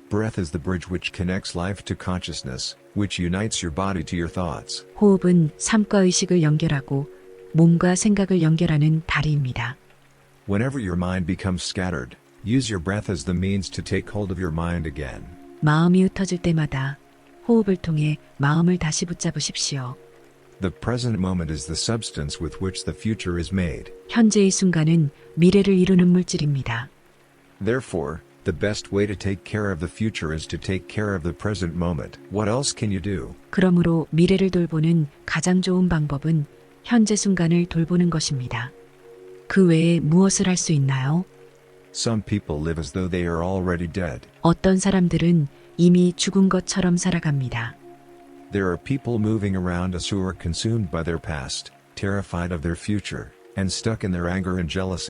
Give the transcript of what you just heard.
Breath is the bridge which connects life to consciousness, which unites your body to your thoughts. 호흡은 삶과 의식을 연결하고 몸과 생각을 연결하는 다리입니다. Whenever your mind becomes scattered, use your breath as the means to take hold of your mind again. 마음이 흩어질 때마다 호흡을 통해 마음을 다시 붙잡으십시오. The present moment is the substance with which the future is made. 현재의 순간은 미래를 이루는 물질입니다. Therefore, the best way to take care of the future is to take care of the present moment. What else can you do? 그러므로 미래를 돌보는 가장 좋은 방법은 현재 순간을 돌보는 것입니다. 그 외에 무엇을 할 수 있나요? Some people live as though they are already dead. 어떤 사람들은 이미 죽은 것처럼 살아갑니다. There are people moving around us who are consumed by their past, terrified of their future, and stuck in their anger and jealousy.